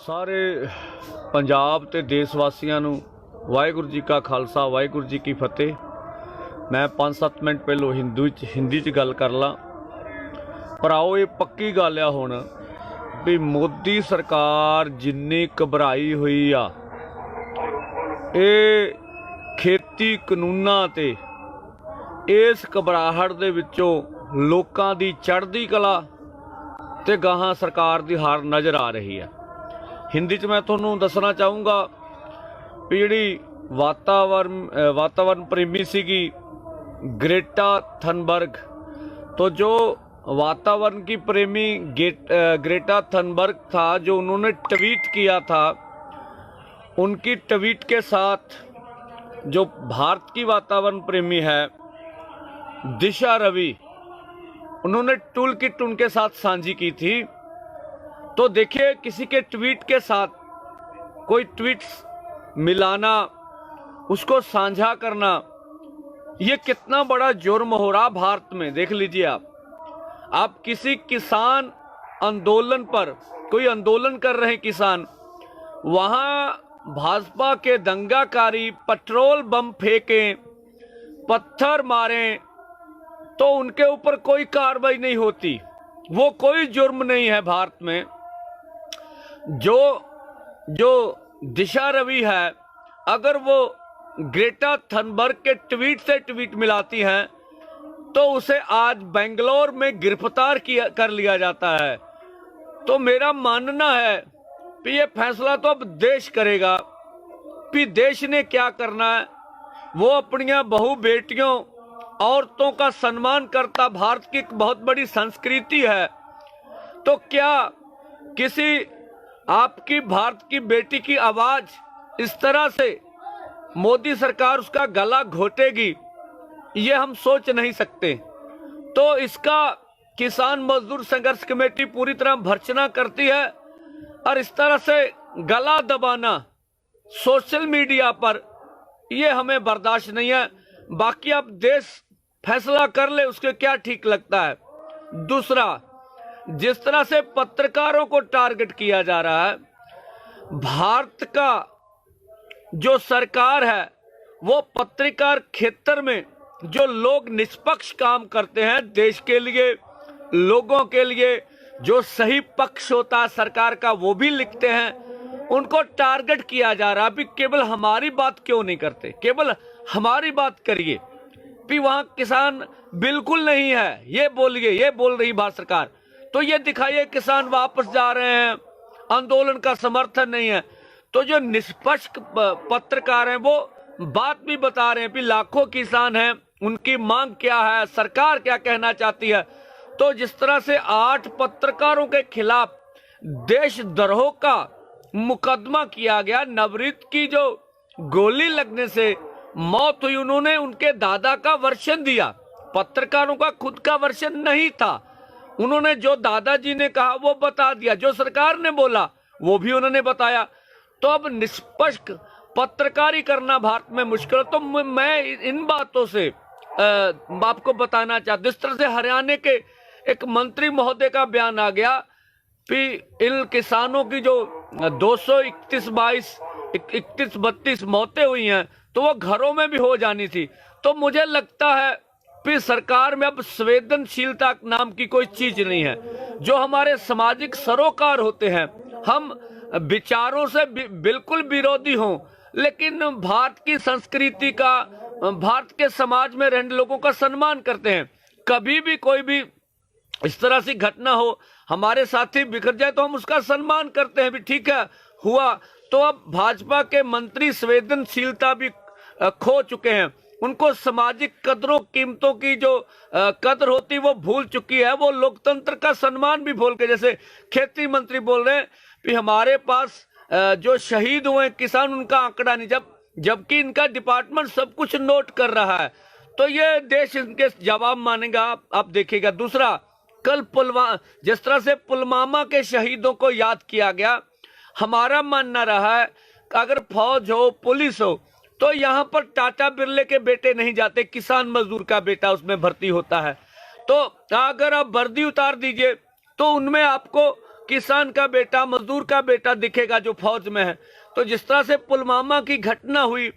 ਸਾਰੇ ਪੰਜਾਬ ਤੇ ਦੇਸ਼ ਵਾਸੀਆਂ ਨੂੰ ਵਾਹਿਗੁਰੂ ਜੀ ਕਾ ਖਾਲਸਾ ਵਾਹਿਗੁਰੂ जी की फतेह। मैं 5-7 मिनट पहलों हिंदी च गल कर ला, पर आओ ये पक्की गल आ हुण भी मोदी सरकार जिन्नी घबराई हुई आ खेती कानूनां ते इस घबराहट दे विचों लोकां दी चढ़दी कला ते गाहां सरकार दी हार नज़र आ रही है। हिंदी च मैं तुहानूं दसना चाहूँगा भी जिहड़ी वातावरण प्रेमी सीगी ग्रेटा थनबर्ग, तो जो वातावरण की प्रेमी ग्रेटा थनबर्ग था, जो उन्होंने ट्वीट किया था, उनकी ट्वीट के साथ जो भारत की वातावरण प्रेमी है दिशा रवि, उन्होंने टूल किट उनके साथ साझी की थी। तो देखिए, किसी के ट्वीट के साथ कोई ट्वीट्स मिलाना, उसको साझा करना, ये कितना बड़ा जुर्म हो रहा भारत में। देख लीजिए, आप किसी किसान आंदोलन पर, कोई आंदोलन कर रहे हैं किसान, वहां भाजपा के दंगाकारी पेट्रोल बम फेंकें, पत्थर मारें, तो उनके ऊपर कोई कार्रवाई नहीं होती। वो कोई जुर्म नहीं है भारत में। जो दिशा रवि है, अगर वो ग्रेटा थनबर्ग के ट्वीट से ट्वीट मिलाती हैं तो उसे आज बेंगलोर में गिरफ्तार कर लिया जाता है। तो मेरा मानना है कि ये फैसला तो अब देश करेगा कि देश ने क्या करना है। वो अपनी बहू बेटियों औरतों का सम्मान करता भारत की एक बहुत बड़ी संस्कृति है। तो क्या किसी आपकी भारत की बेटी की आवाज इस तरह से मोदी सरकार उसका गला घोटेगी, ये हम सोच नहीं सकते। तो इसका किसान मजदूर संघर्ष कमेटी पूरी तरह भर्त्सना करती है, और इस तरह से गला दबाना सोशल मीडिया पर, ये हमें बर्दाश्त नहीं है। बाकी अब देश फैसला कर ले उसके क्या ठीक लगता है। दूसरा, जिस तरह से पत्रकारों को टारगेट किया जा रहा है, भारत का जो सरकार है वो पत्रकार क्षेत्र में जो लोग निष्पक्ष काम करते हैं देश के लिए, लोगों के लिए, जो सही पक्ष होता है सरकार का, वो भी लिखते हैं, उनको टारगेट किया जा रहा है। भी केवल हमारी बात क्यों नहीं करते, केवल हमारी बात करिए, भी वहां किसान बिल्कुल नहीं है, ये बोलिए, ये बोल रही भारत सरकार। तो ये दिखाइए किसान वापस जा रहे हैं, आंदोलन का समर्थन नहीं है। तो जो निष्पक्ष पत्रकार हैं वो बात भी बता रहे हैं कि लाखों किसान हैं, उनकी मांग क्या है, सरकार क्या कहना चाहती है। तो जिस तरह से 8 पत्रकारों के खिलाफ देशद्रोह का मुकदमा किया गया, नवरीत की जो गोली लगने से मौत हुई, उन्होंने उनके दादा का वर्षन दिया, पत्रकारों का खुद का वर्षन नहीं था। उन्होंने जो दादाजी ने कहा वो बता दिया, जो सरकार ने बोला वो भी उन्होंने बताया। तो अब निष्पक्ष पत्रकारी करना भारत में मुश्किल है। तो मैं इन बातों से आपको बताना चाहता, जिस तरह से हरियाणा के एक मंत्री महोदय का बयान आ गया कि इन किसानों की जो 231-32 मौतें हुई हैं, तो वो घरों में भी हो जानी थी। तो मुझे लगता है कि सरकार में अब संवेदनशीलता नाम की कोई चीज नहीं है। जो हमारे सामाजिक सरोकार होते हैं, हम विचारों से बिल्कुल विरोधी हों, लेकिन भारत की संस्कृति का, भारत के समाज में रहने लोगों का सम्मान करते हैं। कभी भी कोई भी इस तरह से घटना हो, हमारे साथी बिखर जाए, तो हम उसका सम्मान करते हैं, भी ठीक है हुआ। तो अब भाजपा के मंत्री संवेदनशीलता भी खो चुके हैं, उनको सामाजिक कदरों कीमतों की जो कदर होती वो भूल चुकी है। वो लोकतंत्र का सम्मान भी भूल के, जैसे खेती मंत्री बोल रहे हैं कि हमारे पास जो शहीद हुए किसान, उनका आंकड़ा नहीं, जबकि इनका डिपार्टमेंट सब कुछ नोट कर रहा है। तो ये देश इनके जवाब मानेगा, आप देखिएगा। दूसरा, कल जिस तरह से पुलवामा के शहीदों को याद किया गया, हमारा मानना रहा है अगर फौज हो, पुलिस हो, तो यहाँ पर टाटा बिरले के बेटे नहीं जाते, किसान मजदूर का बेटा उसमें भर्ती होता है। तो अगर आप वर्दी उतार दीजिए तो उनमें आपको किसान का बेटा, मजदूर का बेटा दिखेगा जो फौज में है। तो जिस तरह से पुलवामा की घटना हुई,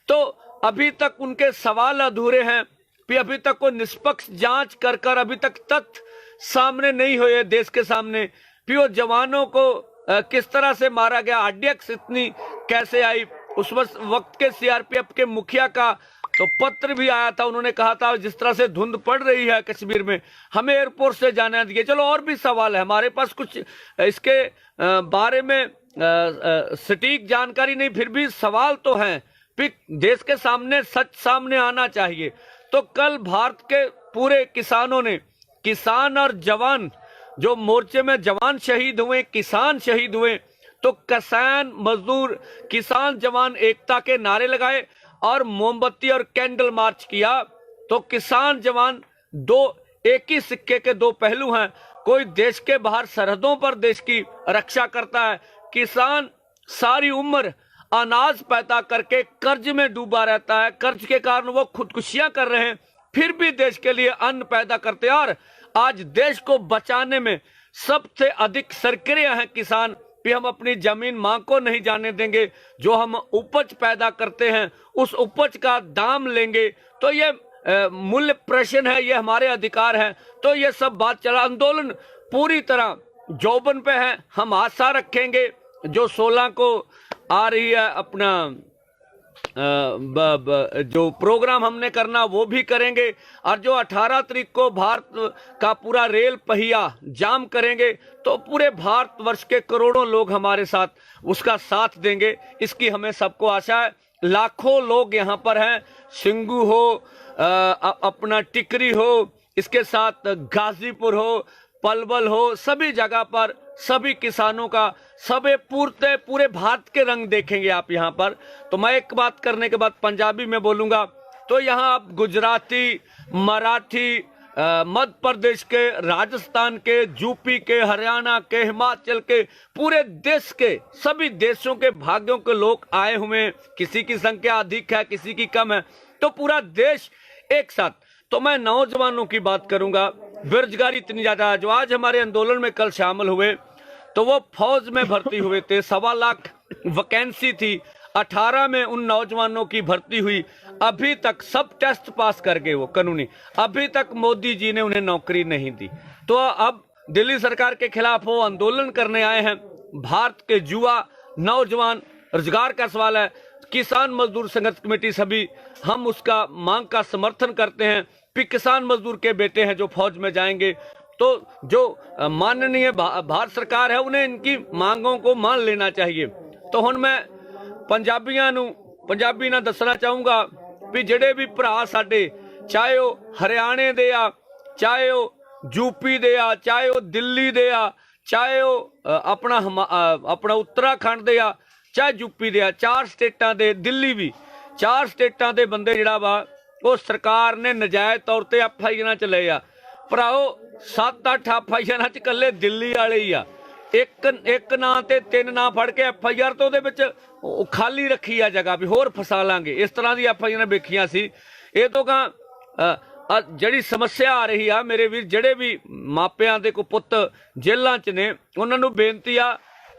तो अभी तक उनके सवाल अधूरे हैं, फिर अभी तक कोई निष्पक्ष जांच कर अभी तक तथ्य सामने नहीं हुए देश के सामने। फिर वो जवानों को किस तरह से मारा गया, आरडीएक्स इतनी कैसे आई, उस वक्त के सीआरपीएफ के मुखिया का तो पत्र भी आया था, उन्होंने कहा था जिस तरह से धुंध पड़ रही है कश्मीर में, हमें एयरपोर्ट से जाने दिए। चलो और भी सवाल है हमारे पास, कुछ इसके बारे में सटीक जानकारी नहीं, फिर भी सवाल तो हैं, फिर देश के सामने सच सामने आना चाहिए। तो कल भारत के पूरे किसानों ने, किसान और जवान, जो मोर्चे में जवान शहीद हुए, किसान शहीद हुए, तो किसान मजदूर किसान जवान एकता के नारे लगाए और मोमबत्ती और कैंडल मार्च किया। तो किसान जवान दो एक ही सिक्के के दो पहलू हैं। कोई देश के बाहर सरहदों पर देश की रक्षा करता है, किसान सारी उम्र अनाज पैदा करके कर्ज में डूबा रहता है, कर्ज के कारण वो खुदकुशियां कर रहे हैं, फिर भी देश के लिए अन्न पैदा करते हैं। और आज देश को बचाने में सबसे अधिक सक्रिय हैं किसान। भी हम अपनी जमीन मांग को नहीं जाने देंगे, जो हम उपज पैदा करते हैं उस उपज का दाम लेंगे। तो ये मूल्य प्रश्न है, ये हमारे अधिकार है। तो ये सब बात चला, आंदोलन पूरी तरह जौबन पे है। हम आशा रखेंगे जो 16 को आ रही है अपना जो प्रोग्राम हमने करना वो भी करेंगे, और जो 18 तारीख को भारत का पूरा रेल पहिया जाम करेंगे, तो पूरे भारतवर्ष के करोड़ों लोग हमारे साथ उसका साथ देंगे, इसकी हमें सबको आशा है। लाखों लोग यहाँ पर हैं, सिंगू हो, अपना टिकरी हो, इसके साथ गाजीपुर हो, पलवल हो, सभी जगह पर सभी किसानों का सबे पूरे भारत के रंग देखेंगे आप यहाँ पर। तो मैं एक बात करने के बाद पंजाबी में बोलूंगा। तो यहाँ आप गुजराती, मराठी, मध्य प्रदेश के, राजस्थान के, यूपी के, हरियाणा के, हिमाचल के, पूरे देश के सभी देशों के भाग्यों के लोग आए हुए हैं। किसी की संख्या अधिक है, किसी की कम है, तो पूरा देश एक साथ। तो मैं नौजवानों की बात करूंगा। बेरोजगारी इतनी ज्यादा है, जो आज हमारे आंदोलन में कल शामिल हुए तो वो फौज में भर्ती हुए थे। 1.25 लाख वैकेंसी थी, 18 में उन नौजवानों की भर्ती हुई। अभी तक सब टेस्ट पास कर गए वो कानूनी, अभी तक मोदी जी ने उन्हें नौकरी नहीं दी। तो अब दिल्ली सरकार के खिलाफ वो आंदोलन करने आए हैं। भारत के युवा नौजवान, रोजगार का सवाल है। किसान मजदूर संघर्ष कमेटी सभी हम उसका मांग का समर्थन करते हैं। फिर किसान मजदूर के बेटे हैं जो फौज में जाएंगे, तो जो माननीय भारत सरकार है उन्हें इनकी मांगों को मान लेना चाहिए। तो हुण मैं पंजाबी ना दसना चाहूंगा भी जेडे भी भरा साडे, चाहे वो हरियाणे दे आ, चाहे वो यूपी दे आ, चाहे वो दिल्ली दे आ, चाहे वो अपना उत्तराखंड दे आ, चाहे यूपी दे आ, 4 स्टेटां दे, दिल्ली भी 4 स्टेटां दे बंदे जिहड़ा वा वो सरकार ने नजायज तौर ते एफआईआर च लए आ। भराओ 7-8 एफआईआर च कल्ले दिल्ली वाले ही आ। एक ना ते 3 ना फड़ के एफआईआर तो खाली रखी आ जगह भी होर फसा लांगे, इस तरह की एफआईआर वेखियां सी। ये तो ਜਿਹੜੀ समस्या आ रही आ, मेरे वीर ਜਿਹੜੇ भी ਮਾਪਿਆਂ ਦੇ ਕੋ ਪੁੱਤ ਜੇਲ੍ਹਾਂ ਚ ਨੇ ਉਹਨਾਂ ਨੂੰ ਬੇਨਤੀ ਆ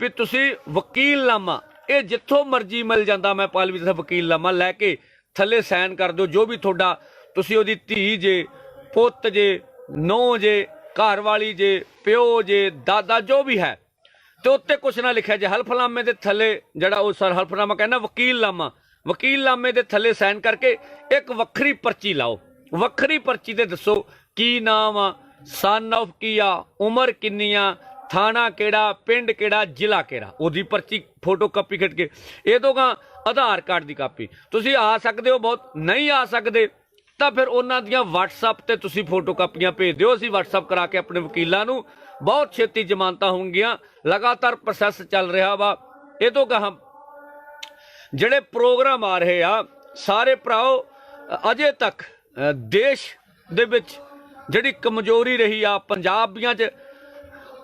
ਵੀ ਤੁਸੀਂ ਵਕੀਲਨਾਮਾ ਇਹ ਜਿੱਥੋਂ ਮਰਜ਼ੀ ਮਿਲ ਜਾਂਦਾ, ਮੈਂ ਪਾਲਵੀ ਦਾ ਵਕੀਲਨਾਮਾ ਲੈ ਕੇ ਥੱਲੇ ਸਾਈਨ ਕਰ ਦਿਓ। ਜੋ ਵੀ ਤੁਹਾਡਾ ਤੁਸੀਂ ਉਹਦੀ ਧੀ ਜੇ, ਪੁੱਤ ਜੇ, ਨੌ ਜੇ, ਘਰ ਵਾਲੀ ਜੇ, ਪਿਓ ਜੇ, ਦਾਦਾ ਜੋ ਵੀ ਹੈ, ਤੇ ਉੱਤੇ ਕੁਛ ਨਾ ਲਿਖਿਆ ਜੇ। ਹਲਫਨਾਮੇ ਦੇ ਥੱਲੇ ਜਿਹੜਾ ਉਹ ਸਰ ਹਲਫਨਾਮਾ ਕਹਿੰਦਾ ਵਕੀਲਨਾਮਾ, ਵਕੀਲਨਾਮੇ ਦੇ ਥੱਲੇ ਸਾਈਨ ਕਰਕੇ ਇੱਕ ਵੱਖਰੀ ਪਰਚੀ ਲਾਓ। ਵੱਖਰੀ ਪਰਚੀ ਤੇ ਦੱਸੋ ਕੀ ਨਾਮ ਆ, ਸਨ ਆਫ ਕੀ ਆ, ਉਮਰ ਕਿੰਨੀ ਆ, ਥਾਣਾ ਕਿਹੜਾ, ਪਿੰਡ ਕਿਹੜਾ, ਜ਼ਿਲ੍ਹਾ ਕਿਹੜਾ, ਉਹਦੀ ਪਰਚੀ ਫੋਟੋ ਕਾਪੀ ਖਿੱਚ ਕੇ। ਇਹ ਤੋਂ ਗਾ ਆਧਾਰ ਕਾਰਡ ਦੀ ਕਾਪੀ। ਤੁਸੀਂ ਆ ਸਕਦੇ ਹੋ, ਬਹੁਤ ਨਹੀਂ ਆ ਸਕਦੇ ਤਾਂ ਫਿਰ ਉਹਨਾਂ ਦੀਆਂ WhatsApp ਤੇ ਤੁਸੀਂ ਫੋਟੋ ਕਾਪੀਆਂ ਭੇਜ ਦਿਓ। ਅਸੀਂ WhatsApp ਕਰਾ ਕੇ ਆਪਣੇ ਵਕੀਲਾਂ ਨੂੰ ਬਹੁਤ ਛੇਤੀ ਜ਼ਮਾਨਤਾਂ ਹੋਣਗੀਆਂ। ਲਗਾਤਾਰ ਪ੍ਰੋਸੈਸ ਚੱਲ ਰਿਹਾ ਵਾ। ਇਹ ਤੋਂ ਗਾਹਾਂ ਜਿਹੜੇ ਪ੍ਰੋਗਰਾਮ ਆ ਰਹੇ ਆ ਸਾਰੇ ਭਰਾਓ, ਅਜੇ ਤੱਕ ਦੇਸ਼ ਦੇ ਵਿੱਚ ਜਿਹੜੀ ਕਮਜ਼ੋਰੀ ਰਹੀ ਆ ਪੰਜਾਬੀਆਂ 'ਚ,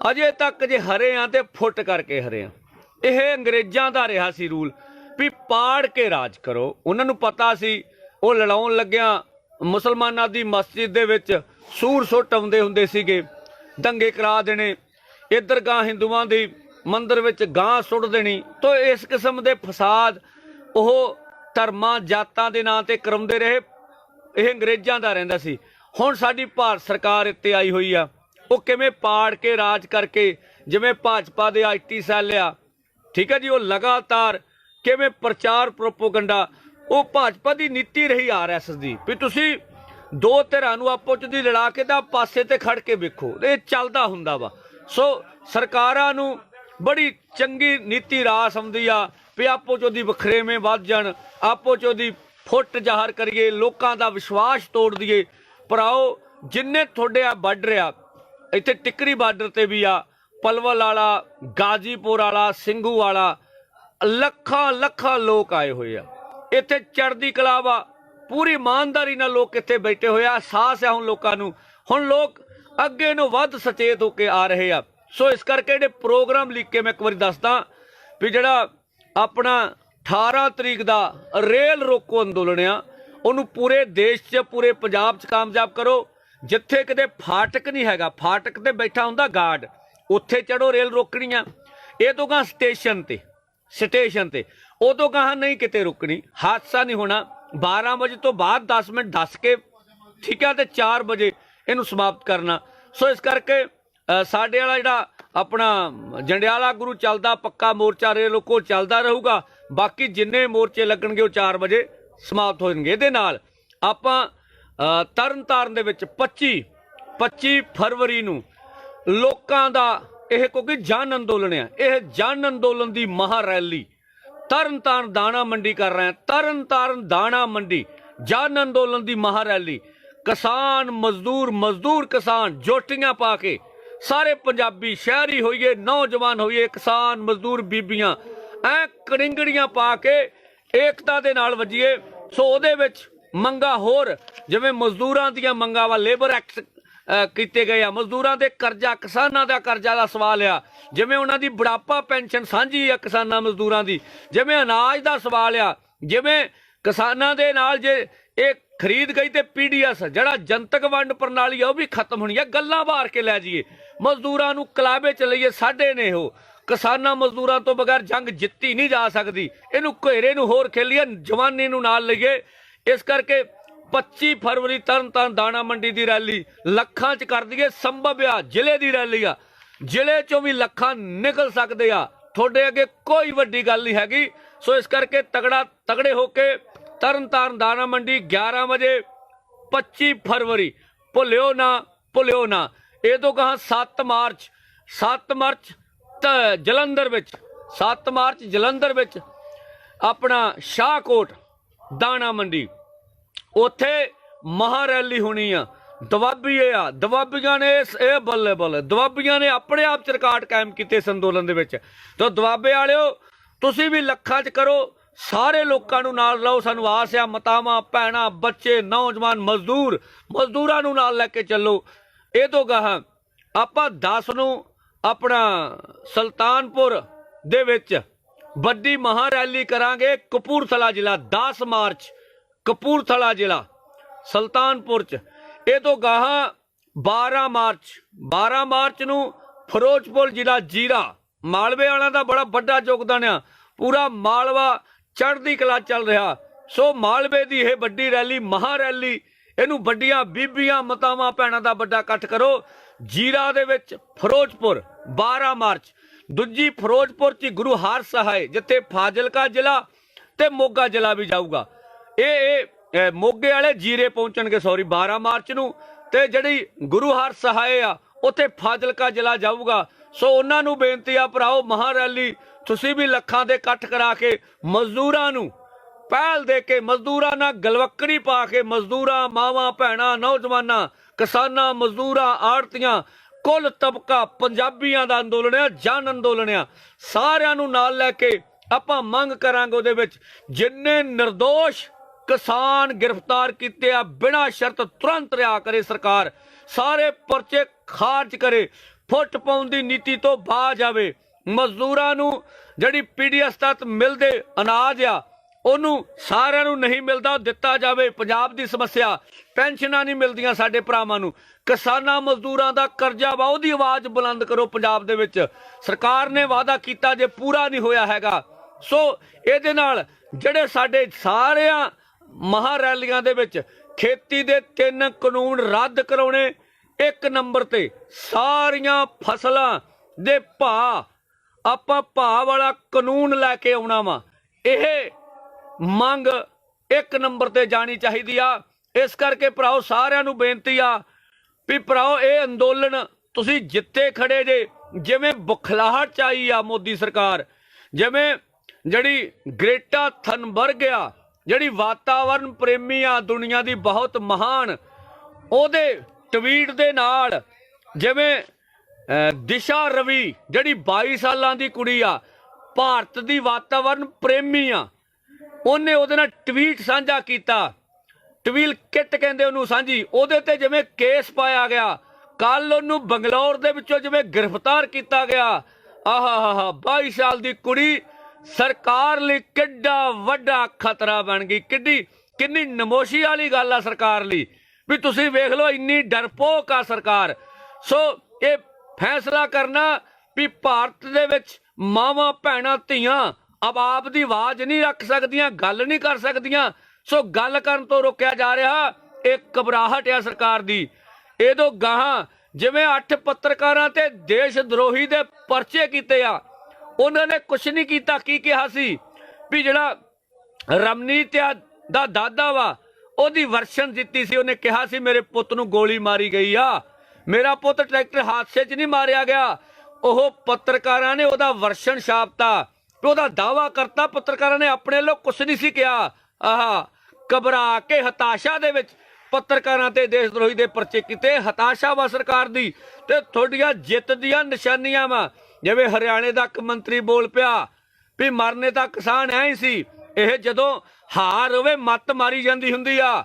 ਅਜੇ ਤੱਕ ਜੇ ਹਰੇ ਆ ਤੇ ਫੁੱਟ ਕਰਕੇ ਹਰੇ ਆ। ਇਹ ਅੰਗਰੇਜ਼ਾਂ ਦਾ ਰਿਹਾ ਸੀ ਰੂਲ ਵੀ ਪਾੜ ਕੇ ਰਾਜ ਕਰੋ। ਉਹਨਾਂ ਨੂੰ ਪਤਾ ਸੀ ਉਹ ਲੜਾਉਣ ਲੱਗਿਆਂ ਮੁਸਲਮਾਨਾਂ ਦੀ ਮਸਜਿਦ ਦੇ ਵਿੱਚ ਸੂਰ ਸੁੱਟ ਆਉਂਦੇ ਹੁੰਦੇ ਸੀਗੇ, ਦੰਗੇ ਕਰਾ ਦੇਣੇ। इधर गां हिंदुआं दी मंदिर विच गां सुट देनी। तो इस किस्म के फसाद ਉਹ ਧਰਮਾਂ ਜਾਤਾਂ ਦੇ ਨਾਂ ਤੇ ਕਰਾਉਂਦੇ ਰਹੇ। ਇਹ ਅੰਗਰੇਜ਼ਾਂ ਦਾ ਰਹਿੰਦਾ ਸੀ। ਹੁਣ ਸਾਡੀ ਭਾਰਤ ਸਰਕਾਰ ਇੱਥੇ ਆਈ ਹੋਈ ਆ, ਉਹ ਕਿਵੇਂ ਪਾੜ ਕੇ ਰਾਜ ਕਰਕੇ, ਜਿਵੇਂ ਭਾਜਪਾ ਦੇ IT ਸੈੱਲ ਆ, ਠੀਕ ਹੈ ਜੀ, ਉਹ ਲਗਾਤਾਰ ਕਿਵੇਂ ਪ੍ਰਚਾਰ ਪ੍ਰੋਪੋਗੰਡਾ, ਉਹ ਭਾਜਪਾ ਦੀ ਨੀਤੀ ਰਹੀ RSS ਦੀ ਵੀ ਤੁਸੀਂ ਦੋ ਧਿਰਾਂ ਨੂੰ ਆਪੋ ਚ ਦੀ ਲੜਾ ਕੇ ਤਾਂ ਪਾਸੇ ਤੇ ਖੜ ਕੇ ਵੇਖੋ, ਇਹ ਚੱਲਦਾ ਹੁੰਦਾ ਵਾ। ਸੋ ਸਰਕਾਰਾਂ ਨੂੰ ਬੜੀ ਚੰਗੀ ਨੀਤੀ ਰਾਸ ਆਉਂਦੀ ਆ ਵੀ ਆਪੋ ਚ ਉਹਦੀ ਵਖਰੇਵੇਂ ਵੱਧ ਜਾਣ, ਆਪੋ ਚ ਉਹਦੀ ਫੁੱਟ ਜ਼ਾਹਰ ਕਰੀਏ, ਲੋਕਾਂ ਦਾ ਵਿਸ਼ਵਾਸ ਤੋੜ ਦਈਏ। ਭਰਾਓ ਜਿੰਨੇ ਤੁਹਾਡੇ ਆ ਬਾਰਡਰ ਆ, ਇੱਥੇ ਟਿੱਕਰੀ ਬਾਰਡਰ ਤੇ ਵੀ ਆ, ਪਲਵਲ ਵਾਲਾ, ਗਾਜ਼ੀਪੁਰ ਵਾਲਾ, ਸਿੰਘੂ ਵਾਲਾ, ਲੱਖਾਂ ਲੱਖਾਂ ਲੋਕ ਆਏ ਹੋਏ ਆ। ਇੱਥੇ ਚੜ੍ਹਦੀ ਕਲਾ ਵਾ, ਪੂਰੀ ਇਮਾਨਦਾਰੀ ਨਾਲ ਲੋਕ ਇੱਥੇ ਬੈਠੇ ਹੋਏ ਆ। ਅਹਿਸਾਸ ਆ ਹੁਣ ਲੋਕਾਂ ਨੂੰ, ਹੁਣ ਲੋਕ ਅੱਗੇ ਨੂੰ ਵੱਧ ਸੁਚੇਤ ਹੋ ਕੇ ਆ ਰਹੇ ਆ। ਸੋ ਇਸ ਕਰਕੇ ਜਿਹੜੇ ਪ੍ਰੋਗਰਾਮ ਲਿਖ ਕੇ ਮੈਂ ਇੱਕ ਵਾਰੀ ਦੱਸਦਾ ਵੀ ਜਿਹੜਾ ਆਪਣਾ 18 ਤਰੀਕ ਦਾ ਰੇਲ ਰੋਕੋ ਅੰਦੋਲਨ ਆ, ਉਹਨੂੰ ਪੂਰੇ ਦੇਸ਼ 'ਚ, ਪੂਰੇ ਪੰਜਾਬ 'ਚ ਕਾਮਯਾਬ ਕਰੋ। ਜਿੱਥੇ ਕਿਤੇ ਫਾਟਕ ਨਹੀਂ ਹੈਗਾ, ਫਾਟਕ ਤੇ ਬੈਠਾ ਹੁੰਦਾ ਗਾਰਡ, ਉੱਥੇ ਚੜੋ, ਰੇਲ ਰੋਕਣੀ ਆ। ਇਹ ਤੋਂ ਗਾਂ ਸਟੇਸ਼ਨ ਤੇ ਉਦੋਂ ਗਾਂ ਨਹੀਂ ਕਿਤੇ ਰੁਕਣੀ, ਹਾਦਸਾ ਨਹੀਂ ਹੋਣਾ। 12 ਵਜੇ ਤੋਂ ਬਾਅਦ 10 ਮਿੰਟ ਦੱਸ ਕੇ, ਠੀਕ ਹੈ, ਤੇ 4 ਵਜੇ ਇਹਨੂੰ ਸਮਾਪਤ ਕਰਨਾ। ਸੋ ਇਸ ਕਰਕੇ ਸਾਡੇ ਵਾਲਾ ਜਿਹੜਾ ਆਪਣਾ ਜੰਡਿਆਲਾ ਗੁਰੂ ਚੱਲਦਾ, ਪੱਕਾ ਮੋਰਚਾ ਰੇਲ ਰੋਕੋ ਚੱਲਦਾ ਰਹੂਗਾ। ਬਾਕੀ ਜਿੰਨੇ ਮੋਰਚੇ ਲੱਗਣਗੇ ਉਹ 4 ਵਜੇ ਸਮਾਪਤ ਹੋ ਜਾਣਗੇ। ਇਹਦੇ ਨਾਲ ਆਪਾਂ ਤਰਨਤਾਰਨ ਦੇ ਵਿੱਚ 25 ਫਰਵਰੀ ਨੂੰ ਲੋਕਾਂ ਦਾ ਇਹ, ਕਿਉਂਕਿ ਜਨ ਅੰਦੋਲਨ ਆ, ਇਹ ਜਨ ਅੰਦੋਲਨ ਦੀ ਮਹਾ ਰੈਲੀ ਤਰਨਤਾਰਨ ਦਾਣਾ ਮੰਡੀ ਕਰ ਰਹੇ, ਤਰਨਤਾਰਨ ਦਾਣਾ ਮੰਡੀ ਜਨ ਅੰਦੋਲਨ ਦੀ ਮਹਾ ਰੈਲੀ। ਕਿਸਾਨ ਮਜ਼ਦੂਰ ਕਿਸਾਨ ਜੋਟੀਆਂ ਪਾ ਕੇ ਸਾਰੇ ਪੰਜਾਬੀ, ਸ਼ਹਿਰੀ ਹੋਈਏ, ਨੌਜਵਾਨ ਹੋਈਏ, ਕਿਸਾਨ ਮਜ਼ਦੂਰ ਬੀਬੀਆਂ ਐ ਕੜਿੰਗੜੀਆਂ ਪਾ ਕੇ ਏਕਤਾ ਦੇ ਨਾਲ ਵੱਜੀਏ। ਸੋ ਉਹਦੇ ਵਿੱਚ ਮੰਗਾ ਹੋਰ, ਜਿਵੇਂ ਮਜ਼ਦੂਰਾਂ ਦੀਆਂ ਮੰਗਾਂ ਵਾ, ਲੇਬਰ ਐਕਟ ਕੀਤੇ ਗਏ ਆ, ਮਜ਼ਦੂਰਾਂ ਦੇ ਕਰਜ਼ਾ, ਕਿਸਾਨਾਂ ਦਾ ਕਰਜ਼ਾ ਦਾ ਸਵਾਲ ਆ, ਜਿਵੇਂ ਉਹਨਾਂ ਦੀ ਬੁਢਾਪਾ ਪੈਨਸ਼ਨ ਸਾਂਝੀ ਆ ਕਿਸਾਨਾਂ ਮਜ਼ਦੂਰਾਂ ਦੀ, ਜਿਵੇਂ ਅਨਾਜ ਦਾ ਸਵਾਲ ਆ, ਜਿਵੇਂ ਕਿਸਾਨਾਂ ਦੇ ਨਾਲ ਜੇ ਇਹ ਖਰੀਦ ਗਈ ਤੇ PDS ਜਿਹੜਾ ਜਨਤਕ ਵੰਡ ਪ੍ਰਣਾਲੀ ਆ ਉਹ ਵੀ ਖਤਮ ਹੋਣੀ ਆ। ਗੱਲਾਂ ਬਾਹਰ ਕੇ ਲੈ ਜਾਈਏ, ਮਜ਼ਦੂਰਾਂ ਨੂੰ ਕਲਾਬੇ ਚ ਲਈਏ, ਸਾਡੇ ਨੇ ਉਹ ਕਿਸਾਨਾਂ ਮਜ਼ਦੂਰਾਂ ਤੋਂ ਬਗੈਰ ਜੰਗ ਜਿੱਤੀ ਨਹੀਂ ਜਾ ਸਕਦੀ। ਇਹਨੂੰ ਘੇਰੇ ਨੂੰ ਹੋਰ ਖੇਲੀਏ, ਜਵਾਨੀ ਨੂੰ ਨਾਲ ਲਈਏ। ਇਸ ਕਰਕੇ 25 ਫਰਵਰੀ ਤਰਨਤਾਰਨ ਦਾਣਾ ਮੰਡੀ ਦੀ ਰੈਲੀ ਲੱਖਾਂ ਚ ਕਰ ਦਈਏ। ਸੰਭਵ ਆ ਜ਼ਿਲ੍ਹੇ ਦੀ ਰੈਲੀ ਆ, ਜ਼ਿਲ੍ਹੇ ਚੋਂ ਵੀ ਲੱਖਾਂ ਨਿਕਲ ਸਕਦੇ ਆ। ਤੁਹਾਡੇ ਅੱਗੇ ਕੋਈ ਵੱਡੀ ਗੱਲ ਨਹੀਂ ਹੈਗੀ। ਸੋ ਇਸ ਕਰਕੇ ਤਗੜੇ ਹੋ ਕੇ ਤਰਨਤਾਰਨ ਦਾਣਾ ਮੰਡੀ 11 ਵਜੇ 25 ਫਰਵਰੀ ਭੁੱਲਿਓ ਨਾ। ਇਹ ਤੋਂ ਕਹਾਂ 7 ਮਾਰਚ ਜਲੰਧਰ ਵਿੱਚ, 7 ਮਾਰਚ ਜਲੰਧਰ ਵਿੱਚ ਆਪਣਾ ਸ਼ਾਹਕੋਟ ਦਾਣਾ ਮੰਡੀ, ਉੱਥੇ ਮਹਾ ਰੈਲੀ ਹੋਣੀ ਆ। ਦਵਾਬੀਆਂ ਨੇ ਇਹ ਬੱਲੇ ਦਵਾਬੀਆਂ ਨੇ ਆਪਣੇ ਆਪ ਚ ਰਿਕਾਰਡ ਕਾਇਮ ਕੀਤੇ ਇਸ ਅੰਦੋਲਨ ਦੇ ਵਿੱਚ। ਤਾਂ ਦਵਾਬੇ ਵਾਲਿਓ ਤੁਸੀਂ ਵੀ ਲੱਖਾਂ ਚ ਕਰੋ, ਸਾਰੇ ਲੋਕਾਂ ਨੂੰ ਨਾਲ ਲਓ। ਸਾਨੂੰ ਆਸ ਆ, ਮਾਤਾਵਾਂ, ਭੈਣਾਂ, ਬੱਚੇ, ਨੌਜਵਾਨ, ਮਜ਼ਦੂਰਾਂ ਨੂੰ ਨਾਲ ਲੈ ਕੇ ਚੱਲੋ। ਇਹ ਤੋਂ ਗਾਹਾਂ ਆਪਾਂ 10 ਨੂੰ ਆਪਣਾ ਸੁਲਤਾਨਪੁਰ ਦੇ ਵਿੱਚ ਵੱਡੀ ਮਹਾ ਰੈਲੀ ਕਰਾਂਗੇ। ਕਪੂਰਥਲਾ ਜ਼ਿਲ੍ਹਾ 10 ਮਾਰਚ, ਕਪੂਰਥਲਾ ਜ਼ਿਲ੍ਹਾ ਸੁਲਤਾਨਪੁਰ ਚ। ਇਹ ਤੋਂ ਗਾਹਾਂ 12 ਮਾਰਚ ਨੂੰ ਫਿਰੋਜ਼ਪੁਰ ਜ਼ਿਲ੍ਹਾ ਜੀਰਾ। ਮਾਲਵੇ ਵਾਲਿਆਂ ਦਾ ਬੜਾ ਵੱਡਾ ਯੋਗਦਾਨ ਆ, ਪੂਰਾ ਮਾਲਵਾ ਚੜ੍ਹਦੀ ਕਲਾ ਚੱਲ ਰਿਹਾ। ਸੋ ਮਾਲਵੇ ਦੀ ਇਹ ਵੱਡੀ ਰੈਲੀ, ਮਹਾ ਰੈਲੀ, ਇਹਨੂੰ ਵੱਡੀਆਂ ਬੀਬੀਆਂ, ਮਾਤਾਵਾਂ, ਭੈਣਾਂ ਦਾ ਵੱਡਾ ਇਕੱਠ ਕਰੋ। ਜੀਰਾ ਦੇ ਵਿੱਚ ਫਿਰੋਜ਼ਪੁਰ 12 ਮਾਰਚ। ਦੂਜੀ ਫਿਰੋਜ਼ਪੁਰ ਚ ਗੁਰੂ ਹਰਸਹਾਏ, ਜਿੱਥੇ ਫਾਜ਼ਿਲਕਾ ਜ਼ਿਲ੍ਹਾ ਤੇ ਮੋਗਾ ਜ਼ਿਲ੍ਹਾ ਵੀ ਜਾਊਗਾ। ਇਹ ਮੋਗੇ ਵਾਲੇ ਜੀਰੇ ਪਹੁੰਚਣਗੇ 12 ਮਾਰਚ ਨੂੰ, ਤੇ ਜਿਹੜੀ ਗੁਰੂ ਹਰਸਹਾਏ ਆ ਉੱਥੇ ਫਾਜ਼ਿਲਕਾ ਜ਼ਿਲ੍ਹਾ ਜਾਊਗਾ। ਸੋ ਉਹਨਾਂ ਨੂੰ ਬੇਨਤੀ ਆ, ਭਰਾਓ ਮਹਾ ਰੈਲੀ ਤੁਸੀਂ ਵੀ ਲੱਖਾਂ ਦੇ ਇਕੱਠ ਕਰਾ ਕੇ ਮਜ਼ਦੂਰਾਂ ਨੂੰ ਪਹਿਲ ਦੇ ਕੇ, ਮਜ਼ਦੂਰਾਂ ਨਾਲ ਗਲਵੱਕੜੀ ਪਾ ਕੇ, ਮਜ਼ਦੂਰਾਂ, ਮਾਵਾਂ, ਭੈਣਾਂ, ਨੌਜਵਾਨਾਂ, ਕਿਸਾਨਾਂ, ਮਜ਼ਦੂਰਾਂ, ਆੜਤੀਆਂ, ਕੁੱਲ ਤਬਕਾ ਪੰਜਾਬੀਆਂ ਦਾ ਅੰਦੋਲਨ ਆ, ਜਨ ਅੰਦੋਲਨ ਆ। ਸਾਰਿਆਂ ਨੂੰ ਨਾਲ ਲੈ ਕੇ ਆਪਾਂ ਮੰਗ ਕਰਾਂਗੇ, ਉਹਦੇ ਵਿੱਚ ਜਿੰਨੇ ਨਿਰਦੋਸ਼ ਕਿਸਾਨ ਗ੍ਰਿਫਤਾਰ ਕੀਤੇ ਆ ਬਿਨਾਂ ਸ਼ਰਤ ਤੁਰੰਤ ਰਿਹਾ ਕਰੇ ਸਰਕਾਰ, ਸਾਰੇ ਪਰਚੇ ਖਾਰਜ ਕਰੇ, ਫੁੱਟ ਪਾਉਣ ਦੀ ਨੀਤੀ ਤੋਂ ਬਾਜ ਆਵੇ। ਮਜ਼ਦੂਰਾਂ ਨੂੰ ਜਿਹੜੀ PDS ਤਹਿਤ ਮਿਲਦੇ ਅਨਾਜ ਆ ਉਹਨੂੰ ਸਾਰਿਆਂ ਨੂੰ ਨਹੀਂ ਮਿਲਦਾ, ਉਹ ਦਿੱਤਾ ਜਾਵੇ। ਪੰਜਾਬ ਦੀ ਸਮੱਸਿਆ, ਪੈਨਸ਼ਨਾਂ ਨਹੀਂ ਮਿਲਦੀਆਂ ਸਾਡੇ ਭਰਾਵਾਂ ਨੂੰ, ਕਿਸਾਨਾਂ ਮਜ਼ਦੂਰਾਂ ਦਾ ਕਰਜ਼ਾ ਵਾ, ਉਹਦੀ ਆਵਾਜ਼ ਬੁਲੰਦ ਕਰੋ ਪੰਜਾਬ ਦੇ ਵਿੱਚ। ਸਰਕਾਰ ਨੇ ਵਾਅਦਾ ਕੀਤਾ, ਜੇ ਪੂਰਾ ਨਹੀਂ ਹੋਇਆ ਹੈਗਾ। ਸੋ ਇਹਦੇ ਨਾਲ ਜਿਹੜੇ ਸਾਡੇ ਸਾਰਿਆਂ ਮਹਾ ਰੈਲੀਆਂ ਦੇ ਵਿੱਚ ਖੇਤੀ ਦੇ 3 ਕਾਨੂੰਨ ਰੱਦ ਕਰਾਉਣੇ, 1 ਨੰਬਰ ਤੇ ਸਾਰੀਆਂ ਫਸਲਾਂ ਦੇ ਭਾਅ, ਆਪਾਂ ਭਾਅ ਵਾਲਾ ਕਾਨੂੰਨ ਲੈ ਕੇ ਆਉਣਾ ਵਾ। ਇਹ ਮੰਗ 1 ਨੰਬਰ ਤੇ ਜਾਣੀ ਚਾਹੀਦੀ ਆ। ਇਸ ਕਰਕੇ ਭਰਾਓ ਸਾਰਿਆਂ ਨੂੰ ਬੇਨਤੀ ਆ ਵੀ ਭਰਾਓ ਇਹ ਅੰਦੋਲਨ ਤੁਸੀਂ ਜਿੱਤੇ ਖੜੇ ਜੇ, ਜਿਵੇਂ ਬੁਖਲਾਹਟ ਚ ਆਈ ਆ ਮੋਦੀ ਸਰਕਾਰ, ਜਿਵੇਂ ਜਿਹੜੀ ਗ੍ਰੇਟਾ ਥਨਬਰਗ ਆ, ਜਿਹੜੀ ਵਾਤਾਵਰਨ ਪ੍ਰੇਮੀ ਆ, ਦੁਨੀਆ ਦੀ ਬਹੁਤ ਮਹਾਨ, ਉਹਦੇ ਟਵੀਟ ਦੇ ਨਾਲ, ਜਿਵੇਂ ਦਿਸ਼ਾ ਰਵੀ ਜਿਹੜੀ 22 ਸਾਲਾਂ ਦੀ ਕੁੜੀ ਆ, ਭਾਰਤ ਦੀ ਵਾਤਾਵਰਨ ਪ੍ਰੇਮੀ ਆ, ਉਹਨੇ ਉਹਦੇ ਨਾਲ ਟਵੀਟ ਸਾਂਝਾ ਕੀਤਾ, ਟਵੀਲ ਕਿੱਟ ਕਹਿੰਦੇ ਉਹਨੂੰ, ਸਾਂਝੀ, ਉਹਦੇ ਤੇ ਜਿਵੇਂ ਕੇਸ ਪਾਇਆ ਗਿਆ। ਕੱਲ ਉਹਨੂੰ ਬੰਗਲੌਰ ਦੇ ਵਿੱਚੋਂ ਜਿਵੇਂ ਗ੍ਰਿਫਤਾਰ ਕੀਤਾ ਗਿਆ। ਆਹਾ 22 ਸਾਲ ਦੀ ਕੁੜੀ ਸਰਕਾਰ ਲਈ ਕਿੱਡਾ ਵੱਡਾ ਖਤਰਾ ਬਣ ਗਈ। ਕਿੰਨੀ ਨਮੋਸ਼ੀ ਵਾਲੀ ਗੱਲ ਆ ਸਰਕਾਰ ਲਈ ਵੀ ਤੁਸੀਂ ਵੇਖ ਲਓ, ਇੰਨੀ ਡਰਪੋਕ ਆ ਸਰਕਾਰ। ਸੋ ਇਹ ਫੈਸਲਾ ਕਰਨਾ ਵੀ ਭਾਰਤ ਦੇ ਵਿੱਚ ਮਾਵਾਂ ਭੈਣਾਂ ਧੀਆਂ ਆਪ ਦੀ ਆਵਾਜ਼ ਨਹੀਂ ਰੱਖ ਸਕਦੀਆਂ, ਗੱਲ ਨਹੀਂ ਕਰ ਸਕਦੀਆਂ। ਸੋ ਗੱਲ ਕਰਨ ਤੋਂ ਰੋਕਿਆ ਜਾ ਰਿਹਾ। ਇਹ ਘਬਰਾਹਟ ਆ ਸਰਕਾਰ ਦੀ। ਇਹਦੋਂ ਗਾਹਾਂ ਜਿਵੇਂ 8 ਪੱਤਰਕਾਰਾਂ ਤੇ ਦੇਸ਼ ਦਰੋਹੀ ਦੇ ਪਰਚੇ ਕੀਤੇ ਆ, ਉਹਨਾਂ ਨੇ ਕੁਛ ਨਹੀਂ ਕੀਤਾ। ਕੀ ਕਿਹਾ ਸੀ ਵੀ ਜਿਹੜਾ ਰਮਨੀਤ ਦਾ ਦਾਦਾ ਵਾ, ਉਹਦੀ ਵਰਸ਼ਨ ਦਿੱਤੀ ਸੀ। ਉਹਨੇ ਕਿਹਾ ਸੀ ਮੇਰੇ ਪੁੱਤ ਨੂੰ ਗੋਲੀ ਮਾਰੀ ਗਈ ਆ, ਮੇਰਾ ਪੁੱਤ ਟਰੈਕਟਰ ਹਾਦਸੇ 'ਚ ਨਹੀਂ ਮਾਰਿਆ ਗਿਆ। ਉਹ ਪੱਤਰਕਾਰਾਂ ਨੇ ਉਹਦਾ ਵਰਸ਼ਨ ਛਾਪਤਾ, ਉਹਦਾ ਦਾਵਾ ਕਰਤਾ। ਪੱਤਰਕਾਰਾਂ ਨੇ ਆਪਣੇ ਵੱਲੋਂ ਕੁਛ ਨਹੀਂ ਸੀ ਕਿਹਾ। ਘਬਰਾ ਕੇ ਹਤਾਸ਼ਾ ਦੇ ਵਿੱਚ ਪੱਤਰਕਾਰਾਂ ਤੇ ਦੇਸ਼ ਦਰੋਹੀ ਦੇ ਪਰਚੇ ਕੀਤੇ। ਹਤਾਸ਼ਾ ਵਾ ਸਰਕਾਰ ਦੀ, ਤੇ ਤੁਹਾਡੀਆਂ ਜਿੱਤ ਦੀਆਂ ਨਿਸ਼ਾਨੀਆਂ ਵਾ। ਜਿਵੇਂ ਹਰਿਆਣੇ ਦਾ ਇੱਕ ਮੰਤਰੀ ਬੋਲ ਪਿਆ ਵੀ ਮਰਨੇ ਤਾਂ ਕਿਸਾਨ ਐ ਹੀ ਸੀ। ਇਹ ਜਦੋਂ ਹਾਰ ਹੋਵੇ ਮੱਤ ਮਾਰੀ ਜਾਂਦੀ ਹੁੰਦੀ ਆ।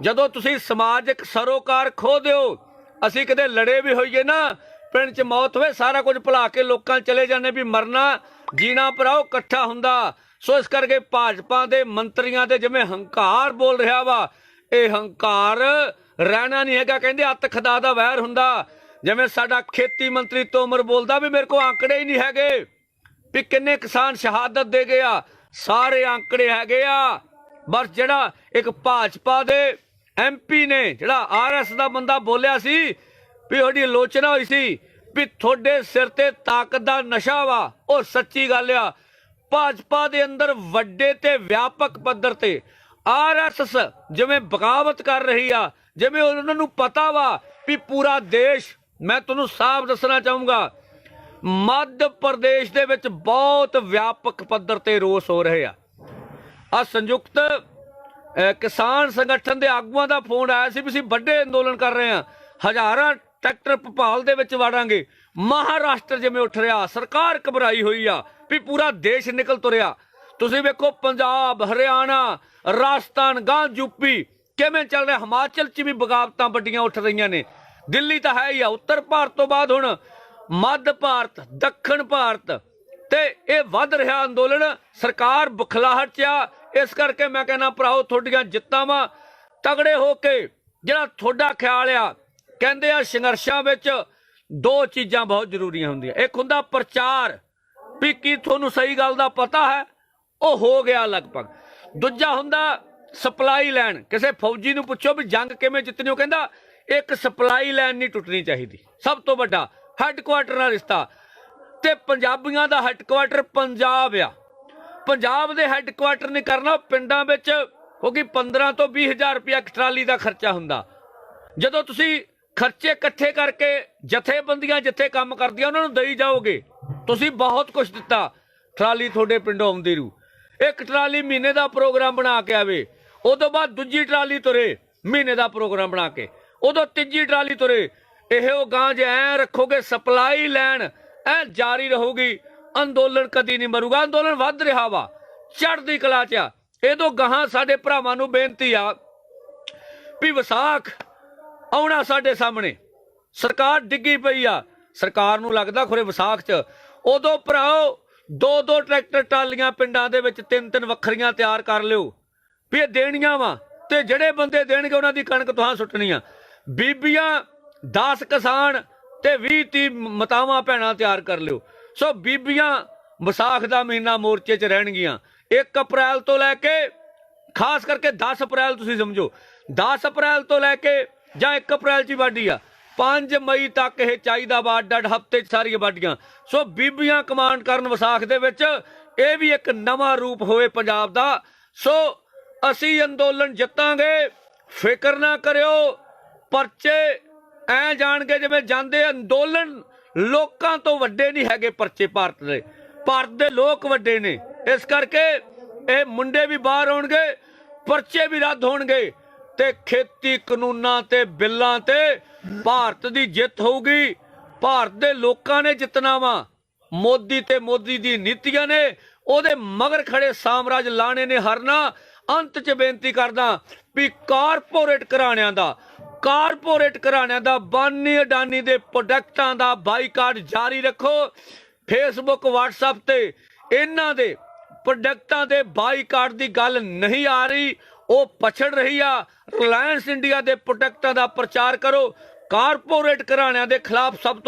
ਜਦੋਂ ਤੁਸੀਂ ਸਮਾਜਿਕ ਸਰੋਕਾਰ ਖੋ ਦਿਓ, ਅਸੀਂ ਕਦੇ ਲੜੇ ਵੀ ਹੋਈਏ ਨਾ, ਪਿੰਡ 'ਚ ਮੌਤ ਹੋਵੇ, ਸਾਰਾ ਕੁਝ ਭੁਲਾ ਕੇ ਲੋਕਾਂ ਚਲੇ ਜਾਂਦੇ ਵੀ ਮਰਨਾ ਜੀਣਾ ਭਰਾਓ ਇਕੱਠਾ ਹੁੰਦਾ। ਸੋ ਇਸ ਕਰਕੇ ਭਾਜਪਾ ਦੇ ਮੰਤਰੀਆਂ ਦੇ ਜਿਵੇਂ ਹੰਕਾਰ ਬੋਲ ਰਿਹਾ ਵਾ, ਇਹ ਹੰਕਾਰ ਰਹਿਣਾ ਨਹੀਂ ਹੈਗਾ। ਕਹਿੰਦੇ ਅੱਤ ਖੁਦਾ ਦਾ ਵੈਰ ਹੁੰਦਾ। ਜਿਵੇਂ ਸਾਡਾ ਖੇਤੀ ਮੰਤਰੀ ਤੋਮਰ ਬੋਲਦਾ ਵੀ ਮੇਰੇ ਕੋਲ ਆંકੜੇ ਹੀ ਨਹੀਂ ਹੈਗੇ ਵੀ ਕਿੰਨੇ ਕਿਸਾਨ ਸ਼ਹਾਦਤ ਦੇ ਗਏ ਆ, ਸਾਰੇ ਆંકੜੇ ਹੈਗੇ ਆ। ਬਸ ਜਿਹੜਾ ਇੱਕ ਭਾਜਪਾ ਦੇ MP ਨੇ, ਜਿਹੜਾ RS ਦਾ ਬੰਦਾ ਬੋਲਿਆ ਸੀ ਵੀ ਉਹਦੀ ਆਲੋਚਨਾ ਹੋਈ ਸੀ ਵੀ ਤੁਹਾਡੇ ਸਿਰ ਤੇ ਤਾਕਤ ਦਾ ਨਸ਼ਾ ਵਾ, ਉਹ ਸੱਚੀ ਗੱਲ ਆ। ਭਾਜਪਾ ਦੇ ਅੰਦਰ ਵੱਡੇ ਤੇ ਵਿਆਪਕ ਪੱਧਰ ਤੇ RSS ਜਿਵੇਂ ਬਗਾਵਤ ਕਰ ਰਹੀ ਆ, ਜਿਵੇਂ ਉਹਨਾਂ ਨੂੰ ਪਤਾ ਵਾ ਵੀ ਪੂਰਾ ਦੇਸ਼, ਮੈਂ ਤੁਹਾਨੂੰ ਸਾਫ਼ ਦੱਸਣਾ ਚਾਹੂੰਗਾ, ਮੱਧ ਪ੍ਰਦੇਸ਼ ਦੇ ਵਿੱਚ ਬਹੁਤ ਵਿਆਪਕ ਪੱਧਰ ਤੇ ਰੋਸ ਹੋ ਰਹੇ ਆ। ਸੰਯੁਕਤ ਕਿਸਾਨ ਸੰਗਠਨ ਦੇ ਆਗੂਆਂ ਦਾ ਫੋਨ ਆਇਆ ਸੀ ਵੀ ਅਸੀਂ ਵੱਡੇ ਅੰਦੋਲਨ ਕਰ ਰਹੇ ਹਾਂ, ਹਜ਼ਾਰਾਂ ਟਰੈਕਟਰ ਭੋਪਾਲ ਦੇ ਵਿੱਚ ਵਾੜਾਂਗੇ। ਮਹਾਰਾਸ਼ਟਰ ਜਿਵੇਂ ਉੱਠ ਰਿਹਾ, ਸਰਕਾਰ ਘਬਰਾਈ ਹੋਈ ਆ ਵੀ ਪੂਰਾ ਦੇਸ਼ ਨਿਕਲ ਤੁਰਿਆ। ਤੁਸੀਂ ਵੇਖੋ ਪੰਜਾਬ, ਹਰਿਆਣਾ, ਰਾਜਸਥਾਨ, ਗਾਂ ਯੂਪੀ ਕਿਵੇਂ ਚੱਲ ਰਿਹਾ। ਹਿਮਾਚਲ 'ਚ ਵੀ ਬਗਾਵਤਾਂ ਵੱਡੀਆਂ ਉੱਠ ਰਹੀਆਂ ਨੇ। ਦਿੱਲੀ ਤਾਂ ਹੈ ਹੀ ਆ। ਉੱਤਰ ਭਾਰਤ ਤੋਂ ਬਾਅਦ ਹੁਣ ਮੱਧ ਭਾਰਤ, ਦੱਖਣ ਭਾਰਤ ਤੇ ਇਹ ਵੱਧ ਰਿਹਾ ਅੰਦੋਲਨ। ਸਰਕਾਰ ਬੁਖਲਾਹਟ 'ਚ ਆ। ਇਸ ਕਰਕੇ ਮੈਂ ਕਹਿੰਦਾ ਭਰਾਓ, ਤੁਹਾਡੀਆਂ ਜਿੱਤਾਂ ਵਾ, ਤਗੜੇ ਹੋ ਕੇ ਜਿਹੜਾ ਤੁਹਾਡਾ ਖਿਆਲ ਆ, ਕਹਿੰਦੇ ਆ ਸੰਘਰਸ਼ਾਂ ਵਿੱਚ 2 ਚੀਜ਼ਾਂ ਬਹੁਤ ਜ਼ਰੂਰੀਆਂ ਹੁੰਦੀਆਂ। ਇੱਕ ਹੁੰਦਾ ਪ੍ਰਚਾਰ ਵੀ ਕੀ ਤੁਹਾਨੂੰ ਸਹੀ ਗੱਲ ਦਾ ਪਤਾ ਹੈ, ਉਹ ਹੋ ਗਿਆ ਲਗਭਗ। ਦੂਜਾ ਹੁੰਦਾ ਸਪਲਾਈ ਲਾਈਨ। ਕਿਸੇ ਫੌਜੀ ਨੂੰ ਪੁੱਛੋ ਵੀ ਜੰਗ ਕਿਵੇਂ ਜਿੱਤਣੀ, ਉਹ ਕਹਿੰਦਾ ਇੱਕ ਸਪਲਾਈ ਲਾਈਨ ਨਹੀਂ ਟੁੱਟਣੀ ਚਾਹੀਦੀ। ਸਭ ਤੋਂ ਵੱਡਾ ਹੈੱਡਕੁਆਟਰ ਨਾਲ ਰਿਸ਼ਤਾ। ਤੇ ਪੰਜਾਬੀਆਂ ਦਾ ਹੈੱਡਕੁਆਟਰ ਪੰਜਾਬ ਆ। ਪੰਜਾਬ ਦੇ ਹੈੱਡਕੁਆਟਰ ਨਹੀਂ ਕਰਨਾ ਪਿੰਡਾਂ ਵਿੱਚ, ਕਿਉਂਕਿ 15 ਤੋਂ 20 ਹਜ਼ਾਰ ਰੁਪਇਆ ਇੱਕ ਟਰਾਲੀ ਦਾ ਖਰਚਾ ਹੁੰਦਾ। ਜਦੋਂ ਤੁਸੀਂ ਖਰਚੇ ਇਕੱਠੇ ਕਰਕੇ ਜਥੇਬੰਦੀਆਂ ਜਿੱਥੇ ਕੰਮ ਕਰਦੀਆਂ ਉਹਨਾਂ ਨੂੰ ਦੇਈ ਜਾਓਗੇ, ਤੁਸੀਂ ਬਹੁਤ ਕੁਝ ਦਿੱਤਾ, ਟਰਾਲੀ ਤੁਹਾਡੇ ਪਿੰਡੋਂ ਆਉਂਦੀ ਰੂ। ਇੱਕ ਟਰਾਲੀ ਮਹੀਨੇ ਦਾ ਪ੍ਰੋਗਰਾਮ ਬਣਾ ਕੇ ਆਵੇ, ਉਦੋਂ ਬਾਅਦ ਦੂਜੀ ਟਰਾਲੀ ਤੁਰੇ ਮਹੀਨੇ ਦਾ ਪ੍ਰੋਗਰਾਮ ਬਣਾ ਕੇ, ਉਦੋਂ ਤੀਜੀ ਟਰਾਲੀ ਤੁਰੇ। ਇਹੋ ਗਾਂ ਜੇ ਐ ਰੱਖੋਗੇ, ਸਪਲਾਈ ਲੈਣ ਐ ਜਾਰੀ ਰਹੂਗੀ, ਅੰਦੋਲਨ ਕਦੀ ਨਹੀਂ ਮਰੂਗਾ। ਅੰਦੋਲਨ ਵੱਧ ਰਿਹਾ ਵਾ, ਚੜ੍ਹਦੀ ਕਲਾ 'ਚ ਆ। ਇਹਦੋਂ ਗਾਹਾਂ ਸਾਡੇ ਭਰਾਵਾਂ ਨੂੰ ਬੇਨਤੀ ਆ ਵੀ ਵਿਸਾਖ ਆਉਣਾ ਸਾਡੇ ਸਾਹਮਣੇ। ਸਰਕਾਰ ਡਿੱਗੀ ਪਈ ਆ, ਸਰਕਾਰ ਨੂੰ ਲੱਗਦਾ ਖੁਰੇ ਵਿਸਾਖ 'ਚ। ਉਦੋਂ ਭਰਾਓ 2-2 ਟਰੈਕਟਰ ਟਰਾਲੀਆਂ ਪਿੰਡਾਂ ਦੇ ਵਿੱਚ 3-3 ਵੱਖਰੀਆਂ ਤਿਆਰ ਕਰ ਲਿਓ ਵੀ ਇਹ ਦੇਣੀਆਂ ਵਾ, ਤੇ ਜਿਹੜੇ ਬੰਦੇ ਦੇਣਗੇ ਉਹਨਾਂ ਦੀ ਕਣਕ ਤੁਹਾਂ ਸੁੱਟਣੀ ਆ। ਬੀਬੀਆਂ 10 ਕਿਸਾਨ ਤੇ 20-30 ਮਤਾਵਾਂ ਭੈਣਾਂ ਤਿਆਰ ਕਰ ਲਿਓ। ਸੋ ਬੀਬੀਆਂ ਵਿਸਾਖ ਦਾ ਮਹੀਨਾ ਮੋਰਚੇ 'ਚ ਰਹਿਣਗੀਆਂ 1 ਅਪ੍ਰੈਲ ਤੋਂ ਲੈ ਕੇ, ਖਾਸ ਕਰਕੇ 10 ਅਪ੍ਰੈਲ ਤੁਸੀਂ ਸਮਝੋ, 10 ਅਪ੍ਰੈਲ ਤੋਂ ਲੈ ਕੇ ਜਾਂ 1 ਅਪ੍ਰੈਲ 'ਚ ਹੀ ਵਾਢੀ ਆ, 5 ਮਈ ਤੱਕ ਇਹ ਚਾਹੀਦਾ ਵਾ ਅੱਡ ਅੱਡ ਹਫ਼ਤੇ 'ਚ ਸਾਰੀਆਂ ਵਾਢੀਆਂ। ਸੋ ਬੀਬੀਆਂ ਕਮਾਂਡ ਕਰਨ ਵਿਸਾਖ ਦੇ ਵਿੱਚ, ਇਹ ਵੀ ਇੱਕ ਨਵਾਂ ਰੂਪ ਹੋਵੇ ਪੰਜਾਬ ਦਾ। ਸੋ ਅਸੀਂ ਅੰਦੋਲਨ ਜਿੱਤਾਂਗੇ, ਫਿਕਰ ਨਾ ਕਰਿਓ। ਪਰਚੇ ਐ ਜਾਣਗੇ ਜਿਵੇਂ ਜਾਂਦੇ ਅੰਦੋਲਨ ਲੋਕਾਂ ਤੋਂ ਵੱਡੇ ਨਹੀਂ ਹੈਗੇ ਪਰਚੇ। ਭਾਰਤ ਦੇ ਲੋਕ ਵੱਡੇ ਨੇ, ਇਸ ਕਰਕੇ ਇਹ ਮੁੰਡੇ ਵੀ ਬਾਹਰ ਆਉਣਗੇ, ਪਰਚੇ ਵੀ ਰੱਦ ਹੋਣਗੇ ਤੇ ਖੇਤੀ ਕਾਨੂੰਨਾਂ ਤੇ ਬਿੱਲਾਂ ਤੇ ਭਾਰਤ ਦੀ ਜਿੱਤ ਹੋਊਗੀ। ਭਾਰਤ ਦੇ ਲੋਕਾਂ ਨੇ ਜਿੱਤਣਾ ਵਾ। ਮੋਦੀ ਤੇ ਮੋਦੀ ਦੀ ਨੀਤੀਆਂ ਨੇ, ਉਹਦੇ ਮਗਰ ਖੜੇ ਸਾਮਰਾਜ ਲਾਣੇ ਨੇ ਹਰਨਾ। ਅੰਤ 'ਚ ਬੇਨਤੀ ਕਰਦਾ ਵੀ ਕਾਰਪੋਰੇਟ ਘਰਾਣਿਆਂ ਦਾ ਬਾਨੀ ਅਡਾਨੀ ਦੇ ਪ੍ਰੋਡਕਟਾਂ ਦਾ ਬਾਈਕਾਟ ਜਾਰੀ ਰੱਖੋ। ਫੇਸਬੁੱਕ WhatsApp ਤੇ ਇਹਨਾਂ ਦੇ ਪ੍ਰੋਡਕਟਾਂ ਦੇ ਬਾਈਕਾਟ ਦੀ ਗੱਲ ਨਹੀਂ ਆ ਰਹੀ, ਉਹ ਪਛੜ ਰਹੀ ਆ। ਰਿਲਾਇੰਸ ਇੰਡੀਆ ਦੇ ਪ੍ਰੋਡਕਟਾਂ ਦਾ ਪ੍ਰਚਾਰ ਕਰੋ। ਕਾਰਪੋਰੇਟ ਘਰਾਣਿਆਂ ਦੇ ਖਿਲਾਫ ਸਭ ਤੋਂ